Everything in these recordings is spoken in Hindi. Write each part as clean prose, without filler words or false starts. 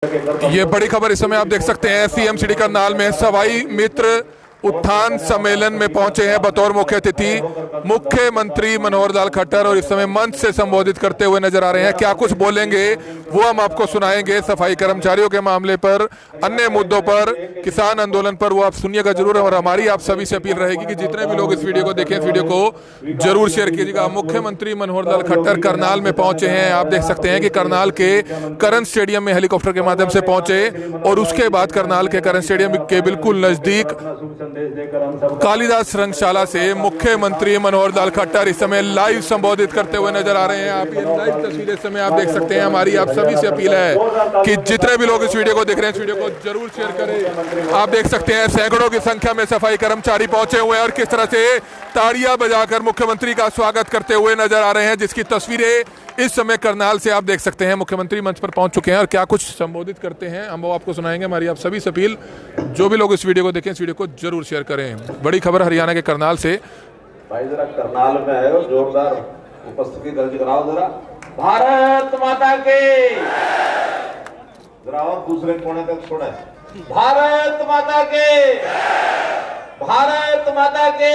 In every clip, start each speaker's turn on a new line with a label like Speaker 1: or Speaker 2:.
Speaker 1: ये बड़ी खबर इस समय आप देख सकते हैं। सीएमसीडी करनाल में सवाई मित्र उत्थान सम्मेलन में पहुंचे हैं बतौर मुख्य अतिथि मुख्यमंत्री मनोहर लाल खट्टर और इस समय मंच से संबोधित करते हुए नजर आ रहे हैं। क्या कुछ बोलेंगे वो हम आपको सुनाएंगे। सफाई कर्मचारियों के मामले पर, अन्य मुद्दों पर, किसान आंदोलन पर, वो आप सुनिएगा जरूर। और हमारी आप सभी से अपील रहेगी कि जितने भी लोग इस वीडियो को देखें, इस वीडियो को जरूर शेयर कीजिएगा। मुख्यमंत्री मनोहर लाल खट्टर करनाल में पहुंचे हैं। आप देख सकते हैं कि करनाल के करण स्टेडियम में हेलीकॉप्टर के माध्यम से पहुंचे और उसके बाद करनाल के करण स्टेडियम के बिल्कुल नजदीक कालिदास रंगशाला से मुख्यमंत्री मनोहर लाल खट्टर इस समय लाइव संबोधित करते हुए नजर आ रहे हैं। आप ये लाइव तस्वीरें इस समय आप देख सकते हैं। हमारी आप सभी से अपील है कि जितने भी लोग इस वीडियो को देख रहे हैं, इस वीडियो को जरूर शेयर करें। आप देख सकते हैं सैकड़ों की संख्या में सफाई कर्मचारी पहुंचे हुए हैं और किस तरह से ताड़ियां बजाकर मुख्यमंत्री का स्वागत करते हुए नजर आ रहे हैं, जिसकी तस्वीरें इस समय करनाल से आप देख सकते हैं। मुख्यमंत्री मंच पर पहुंच चुके हैं और क्या कुछ संबोधित करते हैं हम वो आपको सुनाएंगे। हमारी आप सभी से अपील, जो भी लोग इस वीडियो को देखें, इस वीडियो को जरूर शेयर करें। बड़ी खबर हरियाणा के करनाल से।
Speaker 2: भाई जरा करनाल में है और जोरदार उपस्थिति दर्ज कराओ जरा। भारत माता के जरा और दूसरे कोने तक सुने। भारत माता के, भारत माता के।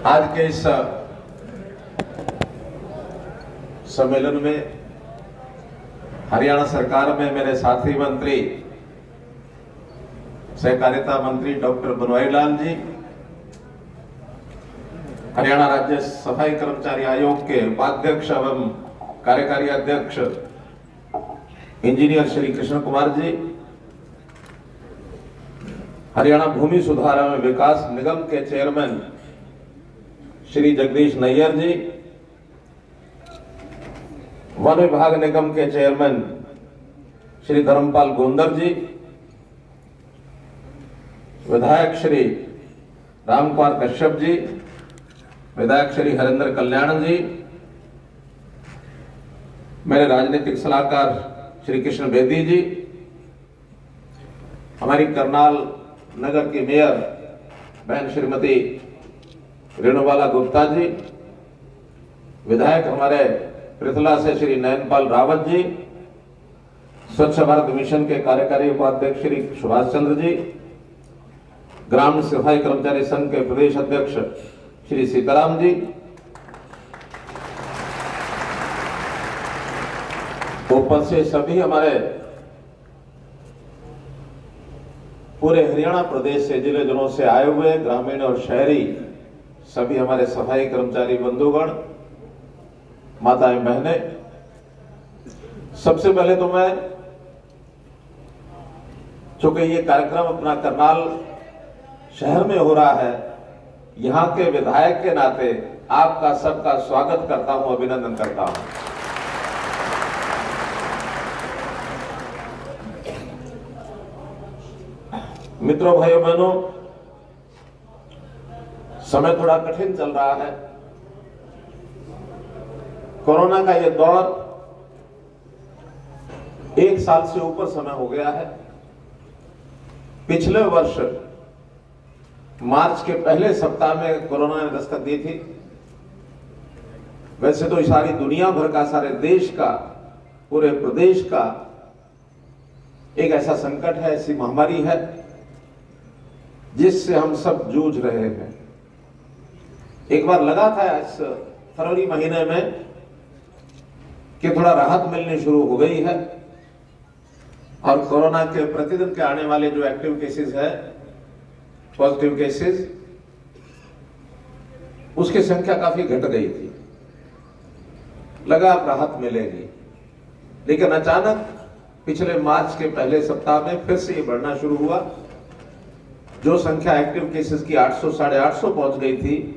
Speaker 2: आज के इस सम्मेलन में हरियाणा सरकार में मेरे साथी मंत्री, सहकारिता मंत्री डॉक्टर बनवारी लाल जी, हरियाणा राज्य सफाई कर्मचारी आयोग के उपाध्यक्ष एवं कार्यकारी अध्यक्ष इंजीनियर श्री कृष्ण कुमार जी, हरियाणा भूमि सुधार एवं विकास निगम के चेयरमैन श्री जगदीश नैयर जी, वन विभाग निगम के चेयरमैन श्री धर्मपाल गोंदर जी, विधायक श्री रामकुमार कश्यप जी, विधायक श्री हरेंद्र कल्याण जी, मेरे राजनीतिक सलाहकार श्री कृष्ण बेदी जी, हमारी करनाल नगर की मेयर बहन श्रीमती रेणुबाला गुप्ता जी, विधायक हमारे पृथला से श्री नयनपाल रावत जी, स्वच्छ भारत मिशन के कार्यकारी उपाध्यक्ष श्री सुभाष चंद्र जी, ग्राम सफाई कर्मचारी संघ के प्रदेश अध्यक्ष श्री सीताराम जी, ऊपर से सभी हमारे पूरे हरियाणा प्रदेश से, जिले जिलों से आए हुए ग्रामीण और शहरी सभी हमारे सफाई कर्मचारी बंधुगण, माताएं बहनें, सबसे पहले तो मैं, चूंकि ये कार्यक्रम अपना करनाल शहर में हो रहा है, यहां के विधायक के नाते आपका सबका स्वागत करता हूं, अभिनंदन करता हूं। मित्रों, भाइयों बहनों, समय थोड़ा कठिन चल रहा है। कोरोना का यह दौर 1 साल से ऊपर समय हो गया है। पिछले वर्ष मार्च के पहले सप्ताह में कोरोना ने दस्तक दी थी। वैसे तो सारी दुनिया भर का, सारे देश का, पूरे प्रदेश का एक ऐसा संकट है, ऐसी महामारी है जिससे हम सब जूझ रहे हैं। एक बार लगा था इस फरवरी महीने में कि थोड़ा राहत मिलनी शुरू हो गई है और कोरोना के प्रतिदिन के आने वाले जो एक्टिव केसेस है, पॉजिटिव केसेस, उसकी संख्या काफी घट गई थी। लगा अब राहत मिलेगी, लेकिन अचानक पिछले मार्च के पहले सप्ताह में फिर से ये बढ़ना शुरू हुआ। जो संख्या एक्टिव केसेस की 800 साढ़े 800 पहुंच गई थी,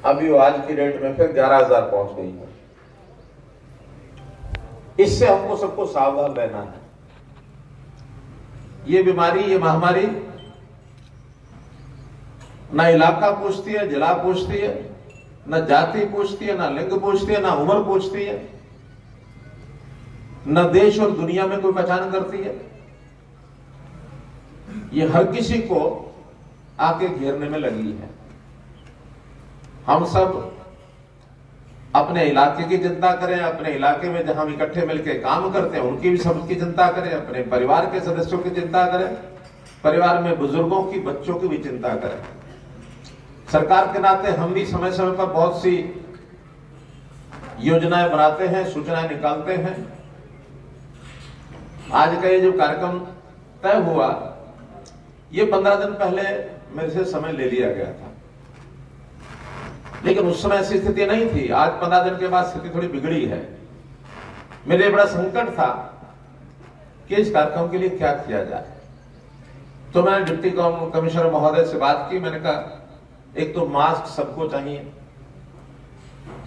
Speaker 2: अभी वो आज की डेट में फिर 11,000 पहुंच गई है। इससे हमको सबको सावधान रहना है। ये बीमारी, ये महामारी ना इलाका पूछती है, जिला पूछती है, ना जाति पूछती है, ना लिंग पूछती है, ना उम्र पूछती है, ना देश और दुनिया में कोई पहचान करती है। ये हर किसी को आके घेरने में लगी है। हम सब अपने इलाके की चिंता करें, अपने इलाके में जहां हम इकट्ठे मिलकर काम करते हैं उनकी भी सबकी चिंता करें, अपने परिवार के सदस्यों की चिंता करें, परिवार में बुजुर्गों की, बच्चों की भी चिंता करें। सरकार के नाते हम भी समय समय पर बहुत सी योजनाएं बनाते हैं, सूचनाएं निकालते हैं। आज का ये जो कार्यक्रम तय हुआ, ये 15 दिन पहले मेरे से समय ले लिया गया था, लेकिन उस समय ऐसी स्थिति नहीं थी। आज 15 दिन के बाद स्थिति थोड़ी बिगड़ी है। मेरे बड़ा संकट था कि इस कार्यक्रम के लिए क्या किया जाए। तो मैंने डिप्टी कमिश्नर महोदय से बात की। मैंने कहा एक तो मास्क सबको चाहिए,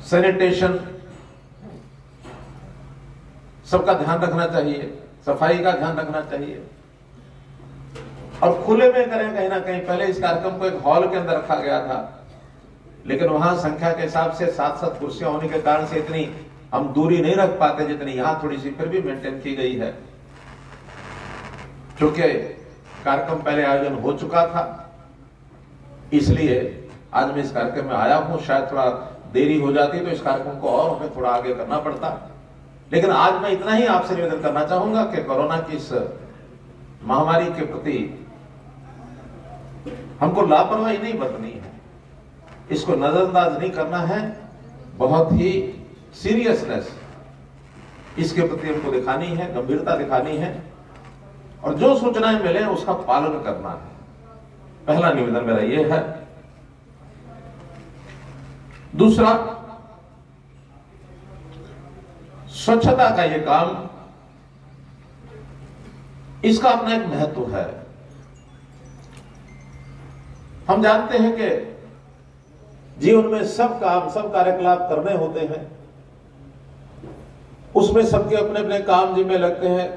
Speaker 2: सैनिटेशन सबका ध्यान रखना चाहिए, सफाई का ध्यान रखना चाहिए, और खुले में करें। कहीं ना कहीं पहले इस कार्यक्रम को एक हॉल के अंदर रखा गया था, लेकिन वहां संख्या के हिसाब से 7-7 कुर्सियां होने के कारण से इतनी हम दूरी नहीं रख पाते जितनी यहां थोड़ी सी फिर भी मेंटेन की गई है। क्योंकि कार्यक्रम पहले आयोजन हो चुका था, इसलिए आज मैं इस कार्यक्रम में आया हूं। शायद थोड़ा देरी हो जाती तो इस कार्यक्रम को और हमें थोड़ा आगे करना पड़ता, लेकिन आज मैं इतना ही आपसे निवेदन करना चाहूंगा कि कोरोना की इस महामारी के प्रति हमको लापरवाही नहीं बरतनी है, इसको नजरअंदाज नहीं करना है। बहुत ही सीरियसनेस इसके प्रति हमको दिखानी है, गंभीरता दिखानी है, और जो सूचनाएं मिले उसका पालन करना है। पहला निवेदन मेरा यह है। दूसरा, स्वच्छता का यह काम, इसका अपना एक महत्व है। हम जानते हैं कि जीवन में सब काम, सब कार्यकलाप करने होते हैं, उसमें सबके अपने अपने काम जिम्मे लगते हैं।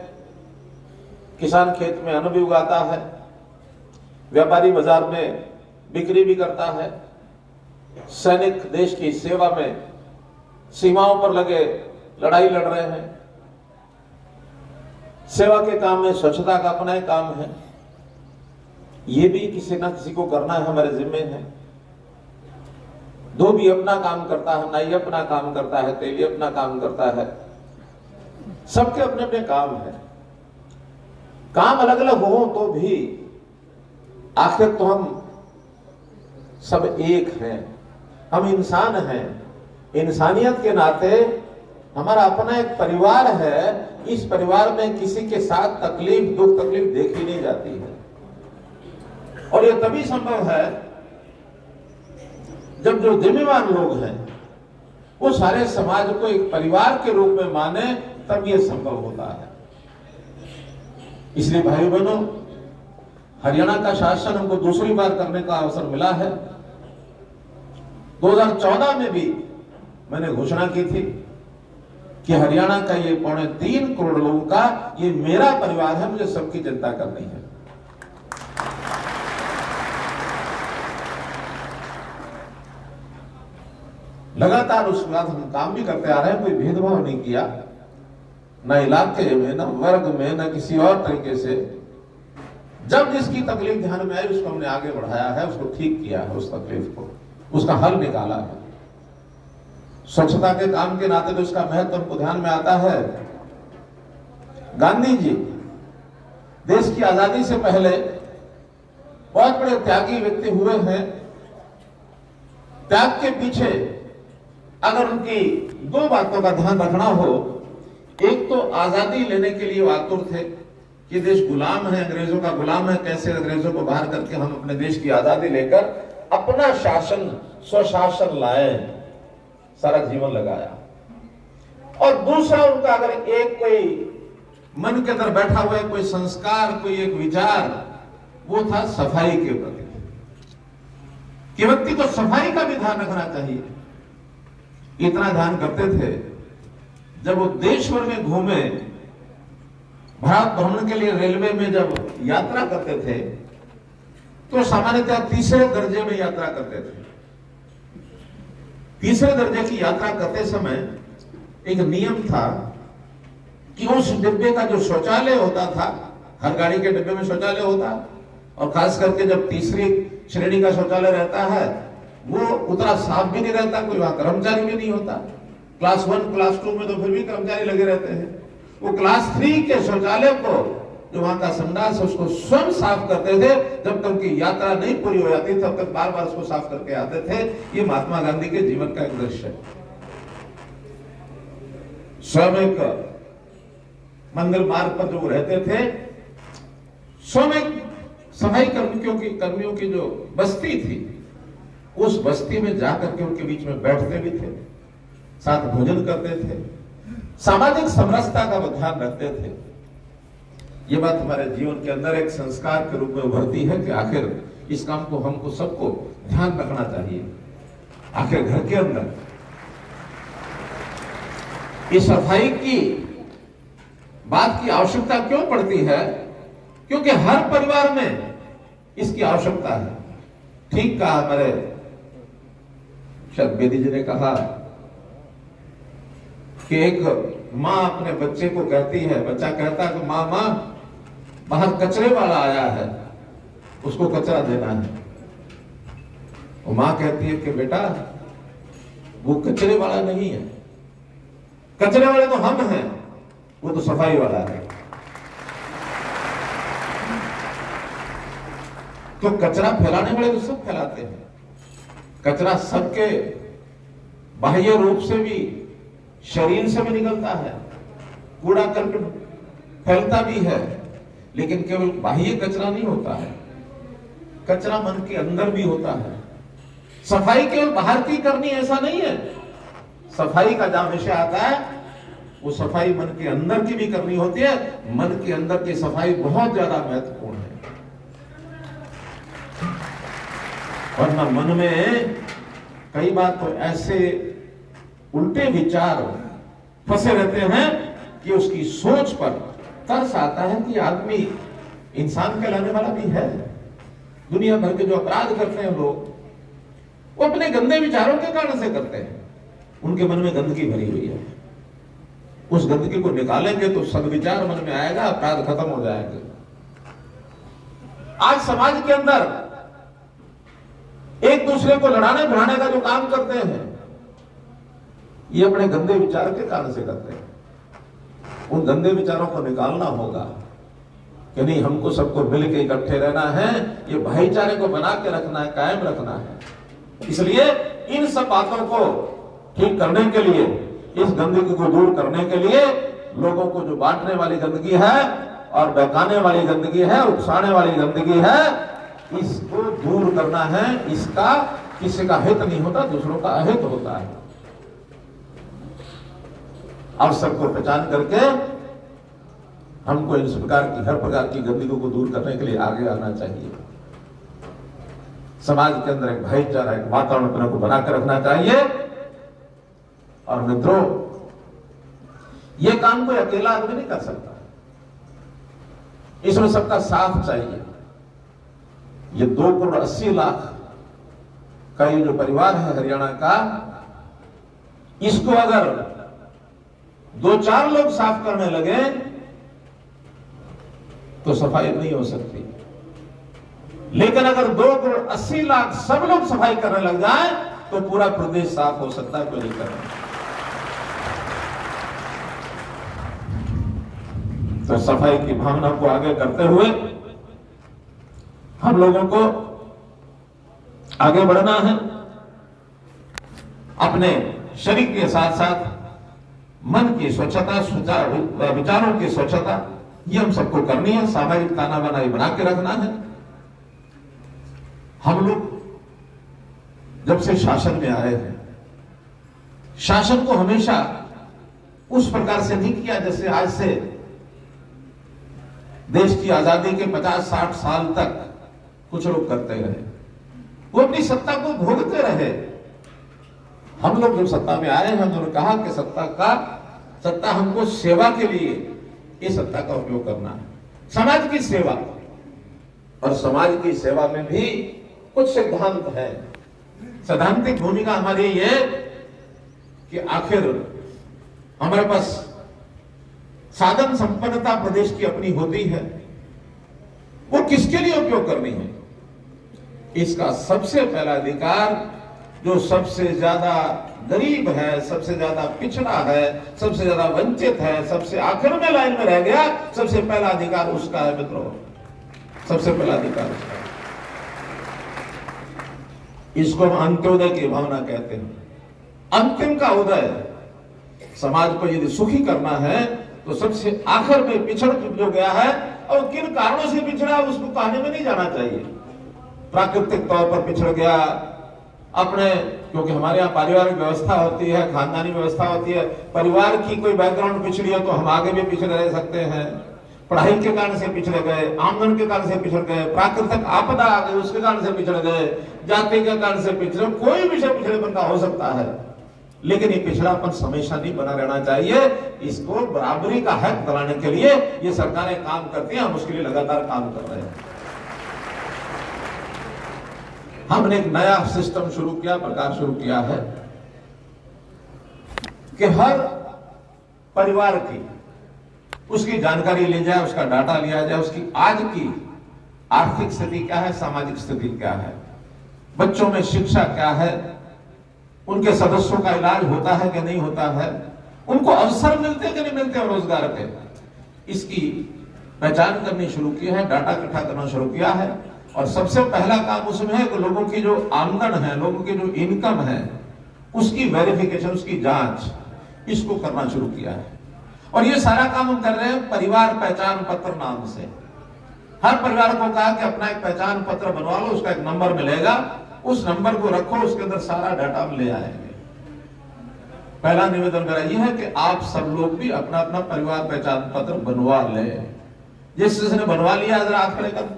Speaker 2: किसान खेत में अन्न भी उगाता है, व्यापारी बाजार में बिक्री भी करता है, सैनिक देश की सेवा में सीमाओं पर लगे लड़ाई लड़ रहे हैं। सेवा के काम में स्वच्छता का अपना एक काम है, ये भी किसी ना किसी को करना है, हमारे जिम्मे है। धोबी अपना काम करता है, नाई अपना काम करता है, तेली अपना काम करता है, सबके अपने अपने काम है। काम अलग अलग हो तो भी आखिर तो हम सब एक हैं, हम इंसान हैं। इंसानियत के नाते हमारा अपना एक परिवार है, इस परिवार में किसी के साथ तकलीफ, दुख तकलीफ देखी नहीं जाती है। और यह तभी संभव है जब जो जिम्मेवार लोग हैं वो सारे समाज को एक परिवार के रूप में माने, तब यह संभव होता है। इसलिए भाई बहनों, हरियाणा का शासन हमको दूसरी बार करने का अवसर मिला है। 2014 में भी मैंने घोषणा की थी कि हरियाणा का ये 3.25 करोड़ लोगों का ये मेरा परिवार है, मुझे सबकी चिंता करनी है। लगातार उसके बाद हम काम भी करते आ रहे हैं, कोई भेदभाव नहीं किया, न इलाके में, न वर्ग में, न किसी और तरीके से। जब जिसकी तकलीफ ध्यान में आई उसको हमने आगे बढ़ाया है, उसको ठीक किया है, उस तकलीफ को, उसका हल निकाला है। स्वच्छता के काम के नाते तो इसका महत्व हमको ध्यान में आता है। गांधी जी देश की आजादी से पहले बहुत बड़े त्यागी व्यक्ति हुए हैं। त्याग के पीछे अगर उनकी 2 बातों का ध्यान रखना हो, एक तो आजादी लेने के लिए आतुर थे कि देश गुलाम है, अंग्रेजों का गुलाम है, कैसे अंग्रेजों को बाहर करके हम अपने देश की आजादी लेकर अपना शासन, स्वशासन लाए, सारा जीवन लगाया। और दूसरा उनका अगर एक कोई मन के अंदर बैठा हुआ है कोई संस्कार, कोई एक विचार, वो था सफाई के प्रति, कि व्यक्ति को सफाई का भी ध्यान रखना चाहिए। इतना ध्यान करते थे, जब वो देश भर में घूमे, भारत भ्रमण के लिए रेलवे में जब यात्रा करते थे तो सामान्यतः तीसरे दर्जे में यात्रा करते थे। तीसरे दर्जे की यात्रा करते समय एक नियम था कि उस डिब्बे का जो शौचालय होता था, हर गाड़ी के डिब्बे में शौचालय होता, और खास करके जब तीसरी श्रेणी का शौचालय रहता है वो उतना साफ भी नहीं रहता, कोई वहां कर्मचारी भी नहीं होता। क्लास 1 क्लास 2 में तो फिर भी कर्मचारी लगे रहते हैं। वो क्लास 3 के शौचालय को, जो वहां का संडास है, उसको स्वयं साफ करते थे। जब तक उनकी यात्रा नहीं पूरी हो जाती तब तक बार बार उसको साफ करके आते थे। ये महात्मा गांधी के जीवन का एक दृश्य है। स्वयं एक मंगल मार्ग पर जो रहते थे, स्वयं एक सफाई कर्मियों की जो बस्ती थी, उस बस्ती में जाकर के उनके बीच में बैठते भी थे, साथ भोजन करते थे, सामाजिक समरसता का वो ध्यान रखते थे। ये बात हमारे जीवन के अंदर एक संस्कार के रूप में उभरती है कि आखिर इस काम को हमको सबको ध्यान रखना चाहिए। आखिर घर के अंदर इस सफाई की बात की आवश्यकता क्यों पड़ती है? क्योंकि हर परिवार में इसकी आवश्यकता है। ठीक कहा हमारे शायद बेदी जी ने कहा कि एक माँ अपने बच्चे को कहती है, बच्चा कहता है कि माँ बाहर कचरे वाला आया है, उसको कचरा देना है। वो माँ कहती है कि बेटा वो कचरे वाला नहीं है, कचरे वाले तो हम हैं, वो तो सफाई वाला है। तो कचरा फैलाने वाले तो सब फैलाते हैं। कचरा सबके बाह्य रूप से भी, शरीर से भी निकलता है, कूड़ा करकट फैलता भी है, लेकिन केवल बाह्य कचरा नहीं होता है, कचरा मन के अंदर भी होता है। सफाई केवल बाहर की करनी ऐसा नहीं है। सफाई का जहां विषय आता है, वो सफाई मन के अंदर की भी करनी होती है। मन के अंदर की सफाई बहुत ज्यादा महत्वपूर्ण है। वरना मन में कई बार तो ऐसे उल्टे विचार फंसे रहते हैं कि उसकी सोच पर तरस आता है कि आदमी इंसान कहलाने वाला भी है। दुनिया भर के जो अपराध करते हैं लोग, वो अपने गंदे विचारों के कारण से करते हैं। उनके मन में गंदगी भरी हुई है। उस गंदगी को निकालेंगे तो सद्विचार मन में आएगा, अपराध खत्म हो जाएंगे। आज समाज के अंदर एक दूसरे को लड़ाने भिड़ाने का जो काम करते हैं, ये अपने गंदे विचार के कारण से करते हैं। उन गंदे विचारों को निकालना होगा कि नहीं, हमको सबको मिल के इकट्ठे रहना है, ये भाईचारे को बना के रखना है, कायम रखना है। इसलिए इन सब बातों को ठीक करने के लिए, इस गंदगी को दूर करने के लिए, लोगों को जो बांटने वाली गंदगी है और बहकाने वाली गंदगी है, उकसाने वाली गंदगी है, इसको दूर करना है। इसका किसी का हित नहीं होता, दूसरों का अहित होता है। अवसर को पहचान करके हमको इस प्रकार की, हर प्रकार की गंदगी को दूर करने के लिए आगे आना चाहिए। समाज के अंदर एक भाईचारा, एक वातावरण अपने को बनाकर रखना चाहिए। और मित्रों, यह काम कोई अकेला आदमी नहीं कर सकता, इसमें सबका साथ चाहिए। ये 2,80,00,000 का ये जो परिवार है हरियाणा का, इसको अगर 2-4 लोग साफ करने लगे तो सफाई नहीं हो सकती। लेकिन अगर 2,80,00,000 सब लोग सफाई करने लग जाए तो पूरा प्रदेश साफ हो सकता है। कोई नहीं कर रहा। तो सफाई की भावना को आगे करते हुए हम लोगों को आगे बढ़ना है। अपने शरीर के साथ साथ मन की स्वच्छता, विचारों की स्वच्छता, ये हम सबको करनी है। सामाजिक ताना बनाई बना के रखना है। हम लोग जब से शासन में आए हैं, शासन को हमेशा उस प्रकार से नहीं किया जैसे आज से देश की आजादी के 50-60 साल तक कुछ लोग करते रहे। वो अपनी सत्ता को भोगते रहे। हम लोग जब सत्ता में आए हैं, हमने कहा कि सत्ता हमको सेवा के लिए, इस सत्ता का उपयोग करना है, समाज की सेवा। और समाज की सेवा में भी कुछ सिद्धांत है। सैद्धांतिक भूमिका हमारी ये कि आखिर हमारे पास साधन संपन्नता प्रदेश की अपनी होती है, वो किसके लिए उपयोग करनी है, इसका सबसे पहला अधिकार जो सबसे ज्यादा गरीब है, सबसे ज्यादा पिछड़ा है, सबसे ज्यादा वंचित है, सबसे आखिर में लाइन में रह गया, सबसे पहला अधिकार उसका है मित्रों, सबसे पहला अधिकार उसका है। इसको हम अंत्योदय की भावना कहते हैं। अंतिम का उदय। समाज को यदि सुखी करना है तो सबसे आखिर में पिछड़ जो गया है और किन कारणों से पिछड़ा उसको कहने में नहीं जाना चाहिए। प्राकृतिक तौर पर पिछड़ गया, अपने, क्योंकि हमारे यहाँ पारिवारिक व्यवस्था होती है, खानदानी व्यवस्था होती है, परिवार की कोई बैकग्राउंड पिछड़ी हो तो हम आगे भी पिछड़े रह सकते हैं। पढ़ाई के कारण से पिछड़ गए, आमदन के कारण से पिछड़ गए, प्राकृतिक आपदा आ गई उसके कारण से पिछड़ गए, जाति के कारण से पिछड़े, कोई विषय पिछड़ेपन का हो सकता है, लेकिन ये पिछड़ापन हमेशा नहीं बना रहना चाहिए। इसको बराबरी का हक दिलाने के लिए ये सरकारें काम करती हैं, हम उसके लिए लगातार काम कर रहे हैं। हमने एक नया सिस्टम शुरू किया, प्रकार शुरू किया है कि हर परिवार की उसकी जानकारी ली जाए, उसका डाटा लिया जाए, उसकी आज की आर्थिक स्थिति क्या है, सामाजिक स्थिति क्या है, बच्चों में शिक्षा क्या है, उनके सदस्यों का इलाज होता है कि नहीं होता है, उनको अवसर मिलते कि नहीं मिलते रोजगार के, इसकी पहचान करनी शुरू की है, डाटा इकट्ठा करना शुरू किया है। और सबसे पहला काम उसमें है कि लोगों की जो आमदन है, लोगों की जो इनकम है, उसकी वेरिफिकेशन, उसकी जांच, इसको करना शुरू किया है। और ये सारा काम हम कर रहे हैं परिवार पहचान पत्र नाम से। हर परिवार को कहा कि अपना एक पहचान पत्र बनवा लो, उसका एक नंबर मिलेगा, उस नंबर को रखो, उसके अंदर सारा डाटा हम ले आएंगे। पहला निवेदन मेरा यह है कि आप सब लोग भी अपना अपना परिवार पहचान पत्र बनवा लें। जिसने बनवा लिया जरा हाथ खड़े कर।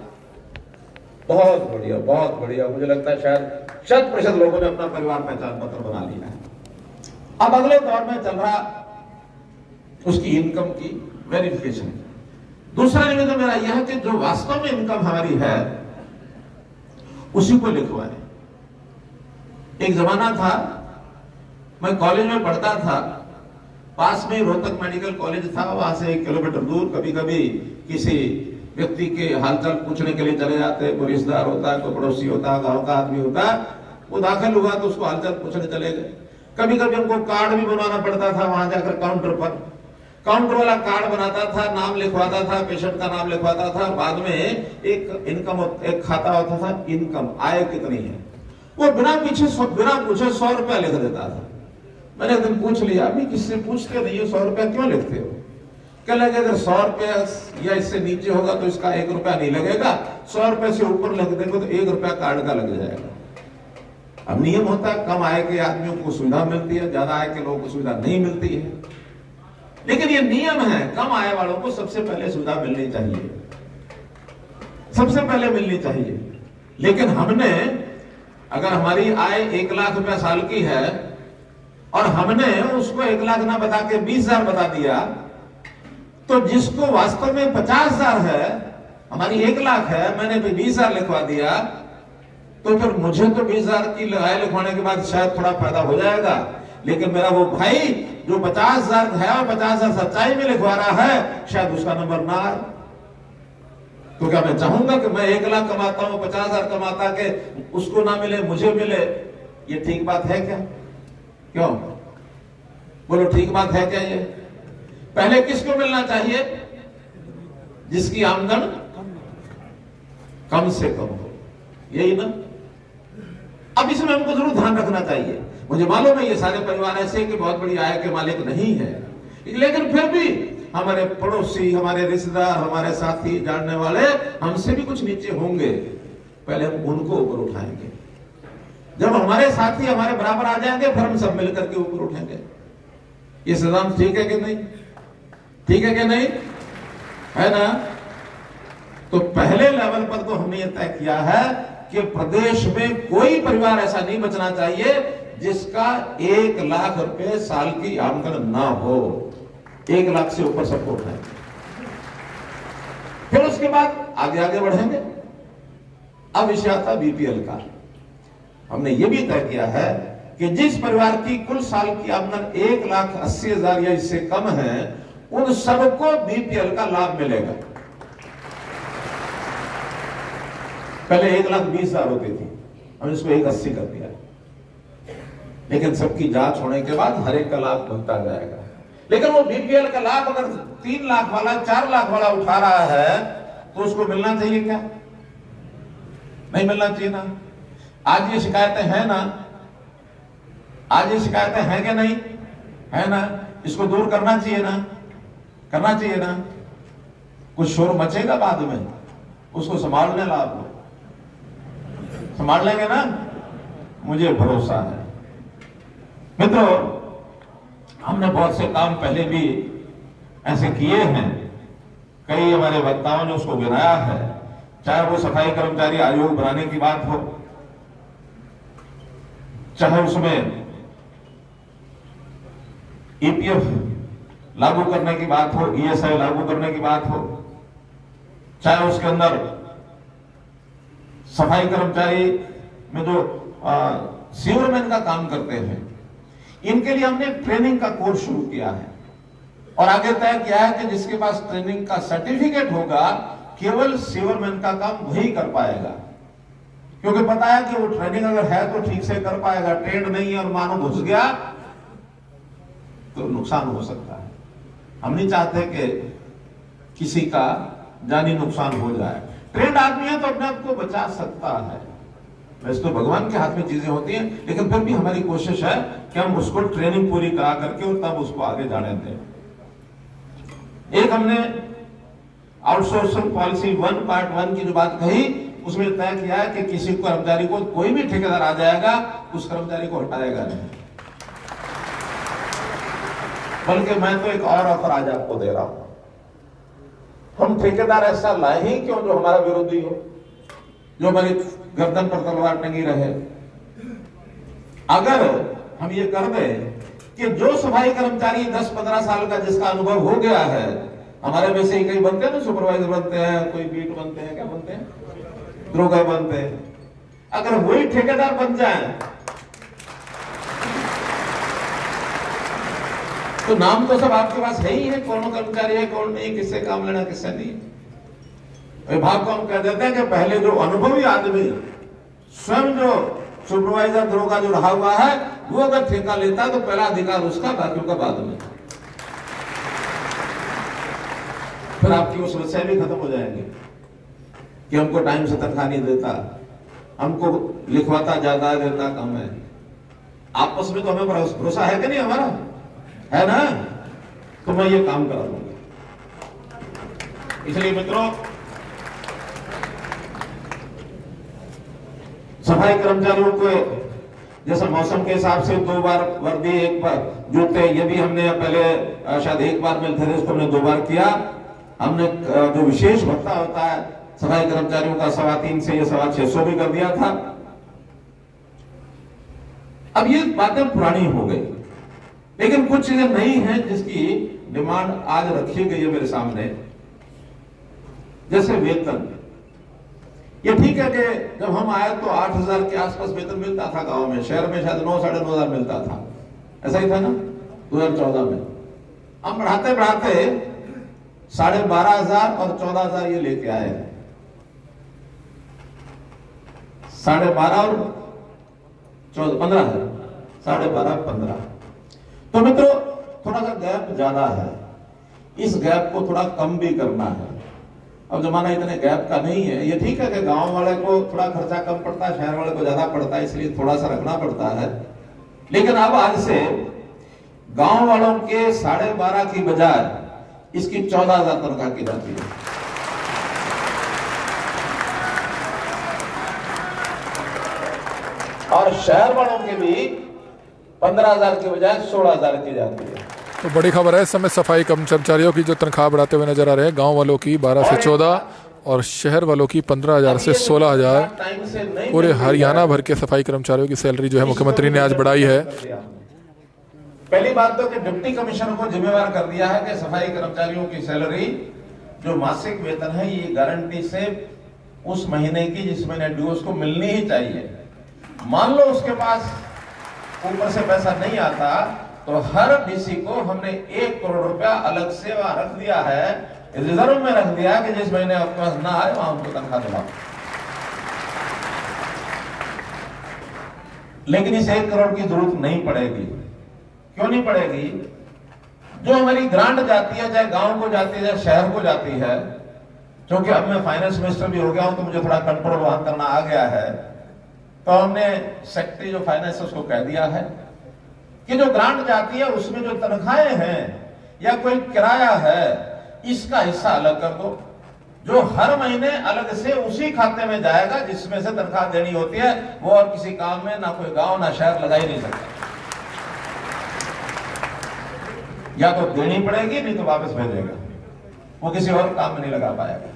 Speaker 2: बहुत बढ़िया, बहुत बढ़िया। मुझे लगता है शायद 100% लोगों ने अपना परिवार पहचान पत्र बना लिया है। अब अगले दौर में चल रहा उसकी इनकम की वेरिफिकेशन। दूसरा निवेदन मेरा यह है कि जो वास्तव में इनकम हमारी है उसी को लिखवाएं। एक जमाना था, मैं कॉलेज में पढ़ता था, पास में रोहतक मेडिकल कॉलेज था, वहां से 1 किलोमीटर दूर कभी कभी किसी व्यक्ति के हालचाल पूछने के लिए चले जाते, कोई रिश्तेदार होता है, कोई पड़ोसी होता है, गांव का आदमी होता है, वो दाखिल हुआ तो उसको हालचाल पूछने चले गए। कभी कभी हमको कार्ड भी बनवाना पड़ता था, वहां जाकर काउंटर पर, काउंटर वाला कार्ड बनाता था, नाम लिखवाता था, पेशेंट का नाम लिखवाता था, बाद में एक इनकम, एक खाता होता था, इनकम, आय कितनी है, वो बिना पूछे 100 रुपया लिख देता था। मैंने एक दिन पूछ लिया, अभी किससे पूछते नहीं, 100 रुपया क्यों लिखते हो? क्या लगे, अगर 100 रुपया या इससे नीचे होगा तो इसका 1 रुपया नहीं लगेगा, 100 रुपए से ऊपर लिख देंगे तो 1 रुपया कार्ड का लग जाएगा। अब नियम होता है, कम आय के आदमियों को सुविधा मिलती है, ज्यादा आय के लोगों को सुविधा नहीं मिलती है, लेकिन ये नियम है, कम आय वालों को सबसे पहले सुविधा मिलनी चाहिए, सबसे पहले मिलनी चाहिए। लेकिन हमने, अगर हमारी आय 1 लाख रुपया साल की है और हमने उसको 1 लाख ना बता के 20,000 बता दिया, तो जिसको वास्तव में 50,000 है, हमारी 1 लाख है, मैंने भी 20,000 लिखवा दिया, तो फिर मुझे तो 20,000 की आय लिखवाने के बाद शायद थोड़ा फायदा हो जाएगा, लेकिन मेरा वो भाई जो 50,000 है और 50,000 सच्चाई में लिखवा रहा है, शायद उसका नंबर ना आए। तो क्या मैं चाहूंगा कि मैं 1 लाख कमाता हूं, 50,000 कमाता के उसको ना मिले, मुझे मिले? ये ठीक बात है क्या? क्यों बोलो, ठीक बात है क्या? ये पहले किसको मिलना चाहिए? जिसकी आमदन कम से कम हो, यही ना? अब इसमें हमको जरूर ध्यान रखना चाहिए। मुझे मालूम है ये सारे परिवार ऐसे कि बहुत बड़ी आय के मालिक नहीं है, लेकिन फिर भी हमारे पड़ोसी, हमारे रिश्तेदार, हमारे साथी, जानने वाले हमसे भी कुछ नीचे होंगे, पहले हम उनको ऊपर उठाएंगे। जब हमारे साथी हमारे बराबर आ जाएंगे, फिर हम सब मिलकर के ऊपर उठेंगे। ये सिद्धांत ठीक है कि नहीं? ठीक है कि नहीं? है ना? तो पहले लेवल पर तो हमने ये तय किया है कि प्रदेश में कोई परिवार ऐसा नहीं बचना चाहिए जिसका 1 लाख रुपए साल की आमदन ना हो। 1 लाख से ऊपर सबको उठाएंगे, फिर उसके बाद आगे आगे बढ़ेंगे। अब विषय आता बीपीएल का। हमने ये भी तय किया है कि जिस परिवार की कुल साल की आमदन 1,80,000 या इससे कम है, उन सबको बीपीएल का लाभ मिलेगा। पहले 1,20,000 होती थी, हम इसको 1,80 कर दिया। लेकिन सबकी जांच होने के बाद हर एक का लाभ बनता जाएगा। लेकिन वो बीपीएल का लाभ अगर 3 लाख वाला 4 लाख वाला उठा रहा है तो उसको मिलना चाहिए क्या? नहीं मिलना चाहिए ना। आज ये शिकायतें हैं ना, आज ये शिकायतें हैं कि नहीं है ना, इसको दूर करना चाहिए ना, करना चाहिए ना। कुछ शोर मचेगा बाद में, उसको संभालने ला आप लोग संभाल लेंगे ना, मुझे भरोसा है। मित्रों, हमने बहुत से काम पहले भी ऐसे किए हैं, कई हमारे वक्ताओं ने उसको गिनाया है, चाहे वो सफाई कर्मचारी आयोग बनाने की बात हो, चाहे उसमें ईपीएफ लागू करने की बात हो, ईएसआई लागू करने की बात हो, चाहे उसके अंदर सफाई कर्मचारी में जो सीवरमैन का काम करते हैं, इनके लिए हमने ट्रेनिंग का कोर्स शुरू किया है और आगे तय किया है कि जिसके पास ट्रेनिंग का सर्टिफिकेट होगा केवल सीवरमैन का काम वही कर पाएगा, क्योंकि पता है कि वो ट्रेनिंग अगर है तो ठीक से कर पाएगा, ट्रेंड नहीं है और मानो घुस गया तो नुकसान हो सकता है। हम नहीं चाहते कि किसी का जानी नुकसान हो जाए। ट्रेंड आदमी है तो अपने आप को बचा सकता है, वैसे तो भगवान के हाथ में चीजें होती हैं, लेकिन फिर भी हमारी कोशिश है कि हम उसको ट्रेनिंग पूरी करा करके और तब उसको आगे जाने दें। एक हमने आउटसोर्सिंग पॉलिसी 1 पार्ट 1 की जो बात कही, उसमें तय किया है कि किसी कर्मचारी को, कोई भी ठेकेदार आ जाएगा उस कर्मचारी को हटाएगा नहीं, बल्कि मैं तो एक और ऑफर आज आपको दे रहा हूं, हम ठेकेदार ऐसा लाए ही क्यों जो हमारा विरोधी हो, जो हमारी गर्दन पर तलवार टंगी रहे। अगर हम ये कर दें कि जो सफाई कर्मचारी 10-15 साल का जिसका अनुभव हो गया है, हमारे में से ही कई बनते हैं ना, सुपरवाइजर बनते हैं, कोई बीट बनते हैं, क्या बनते हैं, दरोगा बनते हैं, अगर वही ठेकेदार बन जाए तो नाम तो सब आपके पास है ही है, कौन कर्मचारी है कौन नहीं, किससे काम लेना किससे नहीं। विभाग को हम कह देते हैं कि पहले जो अनुभवी आदमी स्वयं जो सुपरवाइजर दरोगा जो रहा हुआ है, वो अगर ठेका लेता है तो पहला अधिकार उसका, बाकियों का बाद में। फिर आपकी वो समस्या भी खत्म हो जाएंगी कि हमको टाइम से तनख्वाह नहीं देता, हमको लिखवाता ज्यादा देता कम है। आपस में तो हमें भरोसा है कि नहीं, हमारा है ना, तो मैं ये काम करा दूंगा। इसलिए मित्रों, सफाई कर्मचारियों को जैसे मौसम के हिसाब से 2 बार वर्दी, 1 बार जूते, ये भी हमने पहले शायद 1 बार मिलते थे, इसको हमने 2 बार किया। हमने जो विशेष भत्ता होता है सफाई कर्मचारियों का 350 से 650 भी कर दिया था। अब ये बातें पुरानी हो गई, लेकिन कुछ चीजें नई हैं जिसकी डिमांड आज रखी गई है मेरे सामने, जैसे वेतन। ये ठीक है कि जब हम आए तो 8,000 के आसपास वेतन मिलता था गांव में, शहर में शायद 9-9,500 मिलता था, ऐसा ही था ना 2014 में। हम बढ़ाते बढ़ाते 12,500 और 14,000 ये लेके आए हैं, 12,500 और 15,000, 12,500 15। तो मित्रों, थोड़ा सा गैप ज्यादा है, इस गैप को थोड़ा कम भी करना है। अब जमाना इतने गैप का नहीं है। ये ठीक है कि गांव वाले को थोड़ा खर्चा कम पड़ता है, शहर वाले को ज्यादा पड़ता है, इसलिए थोड़ा सा रखना पड़ता है। लेकिन अब आज से गांव वालों के 12,500 की बजाय इसकी 14,000 तनख्वाह की जाती है। और शहर वालों के भी 15,000 की बजाय 16,000 की जाती है।
Speaker 1: तो बड़ी खबर है, इस समय सफाई कर्मचारियों की जो तनख्वाह बढ़ाते हुए नजर आ रहे हैं, गांव वालों की 12 से 14 और शहर वालों की 15,000 से 16,000। पूरे हरियाणा भर के सफाई कर्मचारियों की सैलरी जो है मुख्यमंत्री ने आज बढ़ाई है।
Speaker 2: पहली बात तो कि डिप्टी कमिश्नर को जिम्मेवार कर दिया है कि सफाई कर्मचारियों की सैलरी जो मासिक वेतन है, ये गारंटी से उस महीने की जिस महीने ड्यू उसको मिलनी ही चाहिए। मान लो उसके पास ऊपर से पैसा नहीं आता तो हर डीसी को हमने 1 करोड़ रुपया अलग से वहां रख दिया है, रिजर्व में रख दिया है कि जिस महीने आपके पास ना आए वहां उनको तनख्वाह दिलाओ। लेकिन इस 1 करोड़ की जरूरत नहीं पड़ेगी। क्यों नहीं पड़ेगी? जो हमारी ग्रांट जाती है, चाहे गांव को जाती है चाहे शहर को जाती है, क्योंकि अब मैं फाइनेंस मिनिस्टर भी हो गया हूं तो मुझे थोड़ा कंट्रोल वहां करना आ गया है, तो हमने सेक्रेटरी जो फाइनेंस उसको कह दिया है कि जो ग्रांट जाती है उसमें जो तनख्वाहें हैं या कोई किराया है, इसका हिस्सा अलग कर दो, जो हर महीने अलग से उसी खाते में जाएगा जिसमें से तनख्वाह देनी होती है। वो और किसी काम में ना कोई गांव ना शहर लगा ही नहीं सकता। या तो देनी पड़ेगी, नहीं तो वापस भेजेगा, वो किसी और काम में नहीं लगा पाएगा।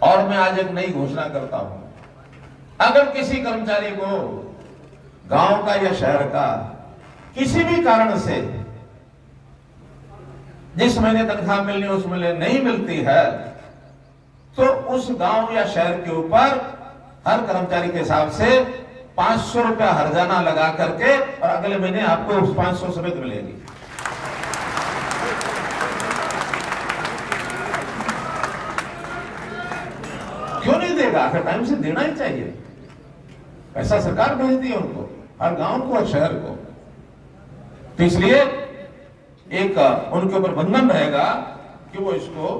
Speaker 2: और मैं आज एक नई घोषणा करता हूं, अगर किसी कर्मचारी को गांव का या शहर का किसी भी कारण से जिस महीने तनख्वाह मिलनी उस महीने नहीं मिलती है, तो उस गांव या शहर के ऊपर हर कर्मचारी के हिसाब से 500 रुपया हर्जाना लगा करके और अगले महीने आपको उस 500 समेत मिलेगी। क्यों नहीं देगा? आखिर टाइम से देना ही चाहिए। पैसा सरकार भेजती है उनको, हर गांव को और शहर को। तो इसलिए एक उनके ऊपर बंधन रहेगा कि वो इसको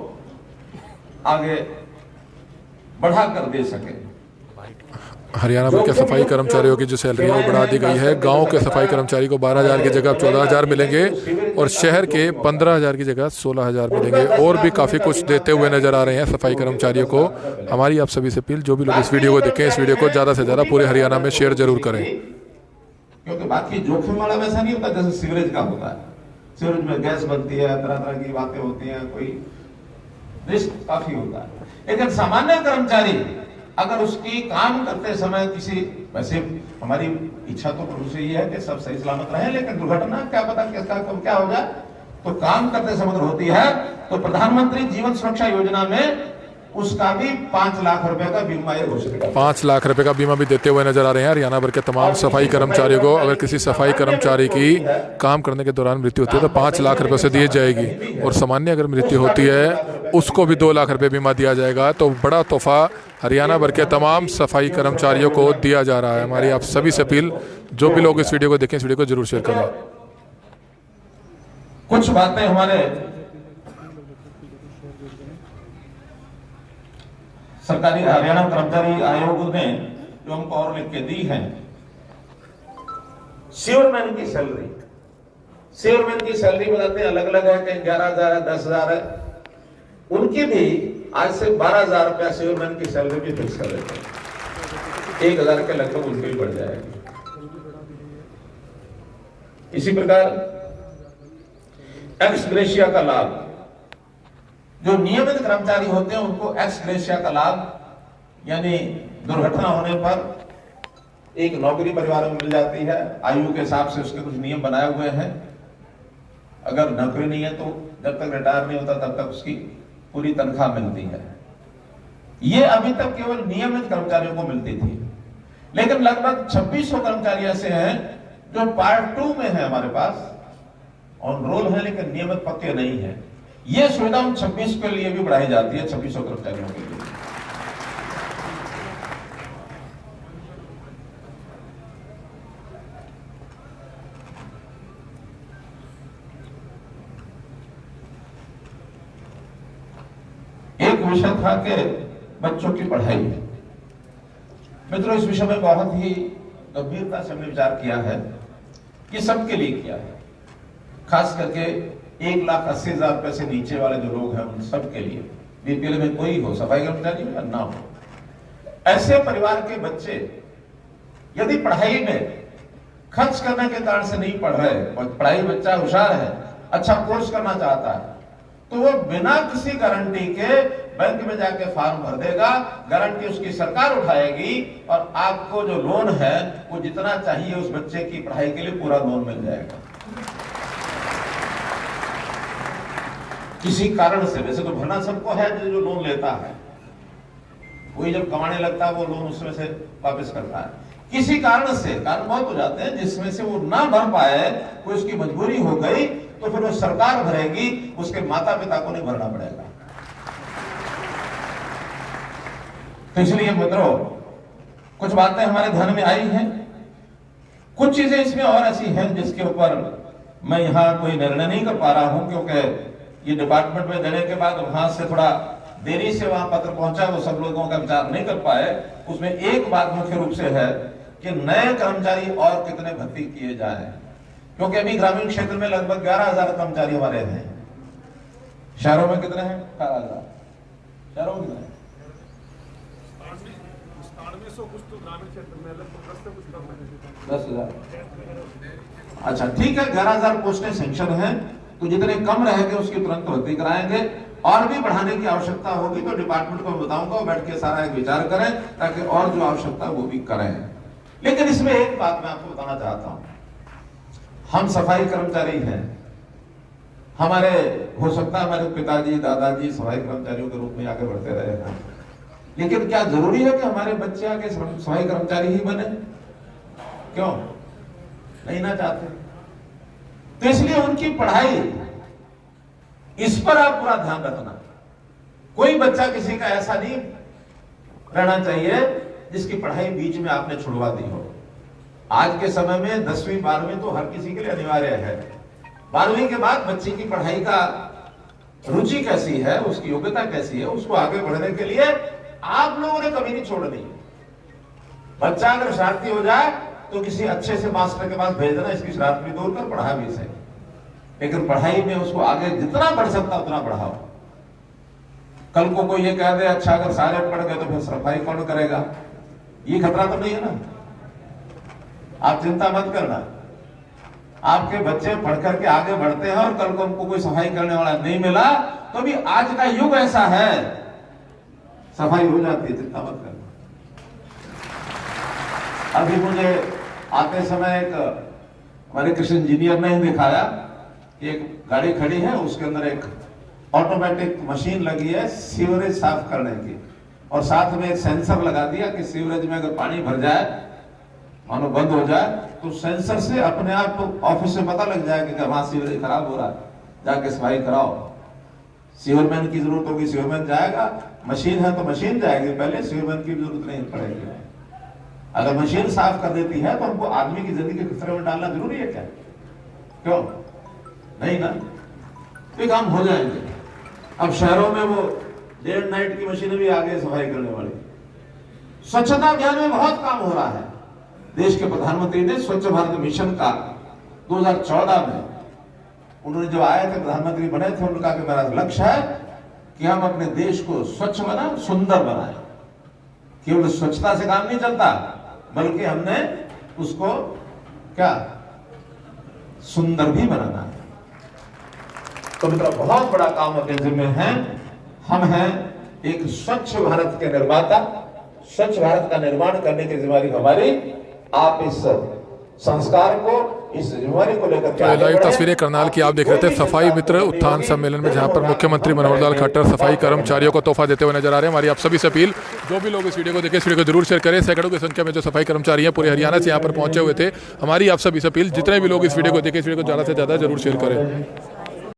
Speaker 2: आगे बढ़ा कर दे सके।
Speaker 1: हरियाणा भर के सफाई कर्मचारियों की जो सैलरी है वो बढ़ा दी गई है। गांव के सफाई कर्मचारी को 12,000 की जगह 14,000 मिलेंगे और शहर के 15,000 की जगह 16,000 मिलेंगे। और भी काफ़ी कुछ देते हुए नजर आ रहे हैं सफाई कर्मचारियों को। हमारी आप सभी से अपील, जो भी लोग इस वीडियो को देखें, इस वीडियो को ज़्यादा से ज़्यादा पूरे हरियाणा में शेयर जरूर करें,
Speaker 2: क्योंकि बाकी जोखिम वाला वैसा नहीं होता जैसे सीवरेज का होता है। सीवरेज में गैस बनती है, तरह तरह की बातें होती हैं, कोई रिस्क काफी होता है। लेकिन सामान्य कर्मचारी अगर उसकी काम करते समय किसी, वैसे हमारी इच्छा तो प्रभु से ये है कि सब सही सलामत रहे, लेकिन दुर्घटना क्या पता किसका कब क्या हो जाए, तो काम करते समय होती है। तो प्रधानमंत्री जीवन सुरक्षा योजना में उसका भी 5 लाख रुपए का बीमा घोषित किया।
Speaker 1: 5 लाख रुपए का बीमा भी देते हुए नजर आ रहे हैं हरियाणा भर के तमाम सफाई कर्मचारियों को। अगर किसी सफाई कर्मचारी की काम करने के दौरान मृत्यु होती है तो 5 लाख रुपए से दी जाएगी, और सामान्य अगर मृत्यु होती है उसको भी 2 लाख रुपए बीमा दिया जाएगा। तो बड़ा तोहफा हरियाणा भर के तमाम सफाई कर्मचारियों को दिया जा रहा है। हमारी आप सभी से अपील, जो भी लोग इस वीडियो को देखें, इस वीडियो को जरूर शेयर करें।
Speaker 2: कुछ बातें हमारे सरकारी हरियाणा कर्मचारी आयोग ने जो हमको और लिख के दी है, सीवरमैन की सैलरी, सीवरमैन की सैलरी बताते हैं अलग अलग है, कहीं 11,000 है, 10,000 है। उनकी भी आज से 12,000 रुपया सीवरमैन की सैलरी भी फिक्स कर देते हैं, 1,000 के लगभग उनकी भी बढ़ जाएगी। इसी प्रकार एक्स ग्रेशिया का लाभ, जो नियमित कर्मचारी होते हैं उनको एक्स ग्रेशिया का लाभ, यानी दुर्घटना होने पर एक नौकरी परिवार में मिल जाती है। आयु के हिसाब से उसके कुछ नियम बनाए हुए हैं। अगर नौकरी नहीं है तो जब तक रिटायर नहीं होता तब तक उसकी पूरी तनख्वाह मिलती है। ये अभी तक केवल नियमित कर्मचारियों को मिलती थी, लेकिन लगभग 2600 कर्मचारी ऐसे हैं जो पार्ट 2 में है, हमारे पास ऑन रोल है लेकिन नियमित पक्के नहीं है। ये सुविधा उन 26 के लिए भी बढ़ाई जाती है, 2600 कर्मचारियों के लिए। एक विषय था कि बच्चों की पढ़ाई। मित्रों, इस विषय में बहुत ही गंभीरता से हमने विचार किया है कि सबके लिए किया है, खास करके 1,80,000 रुपए से नीचे वाले जो लोग हैं उन सब के लिए, बीपीएल में कोई हो, सफाई कर्मचारी में ना हो, ऐसे परिवार के बच्चे यदि पढ़ाई में खर्च करने के कारण से नहीं पढ़ रहे, पढ़ाई बच्चा होशियार है, अच्छा कोर्स करना चाहता है, तो वो बिना किसी गारंटी के बैंक में जाके फॉर्म भर देगा, गारंटी उसकी सरकार उठाएगी और आपको जो लोन है वो जितना चाहिए उस बच्चे की पढ़ाई के लिए पूरा लोन मिल जाएगा। किसी कारण से, वैसे तो भरना सबको है जो लोन लेता है, कोई जब कमाने लगता है वो लोन उसमें से वापस करता है। किसी कारण से, कारण बहुत हो जाते हैं जिसमें से वो ना भर पाए, कोई उसकी मजबूरी हो गई, तो फिर वो सरकार भरेगी, उसके माता पिता को नहीं भरना पड़ेगा। तो इसलिए मित्रों, कुछ बातें हमारे ध्यान में आई हैं कुछ चीजें इसमें और ऐसी हैं जिसके ऊपर मैं यहाँ कोई निर्णय नहीं कर पा रहा हूं, क्योंकि ये डिपार्टमेंट में देने के बाद वहां से थोड़ा देरी से वहां पत्र पहुंचा, वो सब लोगों का विचार नहीं कर पाए। उसमें एक बात मुख्य रूप से है कि नए कर्मचारी और कितने भर्ती किए जाए, क्योंकि अभी ग्रामीण क्षेत्र में लगभग 11,000 कर्मचारी हमारे हैं। शहरों में कितने हैं? 18,000। शहरों में कितने? 10,000। अच्छा ठीक है, 11,000 पोस्टें सेंक्शन हैं, तो जितने कम रहेंगे उसकी तुरंत भर्ती कराएंगे। और भी बढ़ाने की आवश्यकता होगी तो डिपार्टमेंट को बताऊंगा, बैठ के सारा एक विचार करें ताकि और जो आवश्यकता वो भी करें। लेकिन इसमें एक बात मैं आपको बताना चाहता हूं, हम सफाई कर्मचारी हैं, हमारे हो सकता है हमारे पिताजी दादाजी सफाई कर्मचारियों के रूप में आगे बढ़ते रहे हैं, लेकिन क्या जरूरी है कि हमारे बच्चे आगे सफाई कर्मचारी ही बने? क्यों नहीं ना चाहते? तो इसलिए उनकी पढ़ाई, इस पर आप पूरा ध्यान रखना। कोई बच्चा किसी का ऐसा नहीं रहना चाहिए जिसकी पढ़ाई बीच में आपने छुड़वा दी हो। आज के समय में 10वीं 12वीं तो हर किसी के लिए अनिवार्य है। 12वीं के बाद बच्चे की पढ़ाई का रुचि कैसी है, उसकी योग्यता कैसी है, उसको आगे बढ़ने के लिए आप लोगों ने कभी नहीं छोड़नी। बच्चा अगर शरारती हो जाए तो किसी अच्छे से मास्टर के पास भेज देना, इसकी शरारत भी दूर कर, पढ़ा भी सही, लेकिन पढ़ाई में उसको आगे जितना बढ़ सकता उतना बढ़ाओ। कल को कोई ये कह दे अच्छा अगर सारे पढ़ गए तो फिर सफाई कौन करेगा, ये खतरा तो नहीं है ना? आप चिंता मत करना, आपके बच्चे पढ़ करके आगे बढ़ते हैं और कल को उनको कोई सफाई करने वाला नहीं मिला तो भी आज का युग ऐसा है, सफाई हो जाती है, चिंता मत करना। अभी मुझे आते समय एक हमारे कृषि इंजीनियर ने दिखाया, एक गाड़ी खड़ी है, उसके अंदर एक ऑटोमेटिक मशीन लगी है सीवरेज साफ करने की, और साथ में एक सेंसर लगा दिया कि सीवरेज में अगर पानी भर जाए, मानो बंद हो जाए, तो सेंसर से अपने आप ऑफिस में पता लग जाए कि वहां सीवरेज खराब हो रहा है, जाके सफाई कराओ। सीवरमैन की जरूरत होगी, सीवरमैन जाएगा, मशीन है तो मशीन जाएगी पहले, सीवरमैन की जरूरत नहीं पड़ेगी। अगर मशीन साफ कर देती है तो हमको आदमी की जिंदगी खतरे में डालना जरूरी है क्या? क्यों नहीं ना? तो काम हो जाएंगे। अब शहरों में वो डे एंड नाइट की मशीनें भी आ गई सफाई करने वाली। स्वच्छता अभियान में बहुत काम हो रहा है। देश के प्रधानमंत्री ने स्वच्छ भारत मिशन का 2014 में उन्होंने जब आए थे, प्रधानमंत्री बने थे, उन्होंने कहा कि मेरा लक्ष्य है कि हम अपने देश को स्वच्छ बनाएं, सुंदर बनाएं। केवल स्वच्छता से काम नहीं चलता, बल्कि हमने उसको क्या सुंदर भी बनाना है। तो मित्रों, बहुत बड़ा काम अपने जिम्मे है। हम हैं एक स्वच्छ भारत के निर्माता। स्वच्छ भारत का निर्माण करने की जिम्मेदारी हमारी। आप इस संस्कार को, इस जिम्मेदारी को लेकर के
Speaker 1: लाइव तस्वीरें करनाल की आप देख रहे थे सफाई मित्र उत्थान सम्मेलन में, जहां पर मुख्यमंत्री मनोहर लाल खट्टर सफाई कर्मचारियों को तोहफा देते हुए नजर आ रहे हैं। हमारी आप सभी से अपील, जो भी लोग इस वीडियो को देखें, इस वीडियो को जरूर शेयर करें। सैकड़ों की संख्या में जो सफाई कर्मचारी हैं पूरे हरियाणा से यहाँ पर पहुंचे हुए थे। हमारी आप सभी से अपील, जितने भी लोग इस वीडियो को देखें, इस वीडियो को ज़्यादा से ज़्यादा जरूर शेयर करें।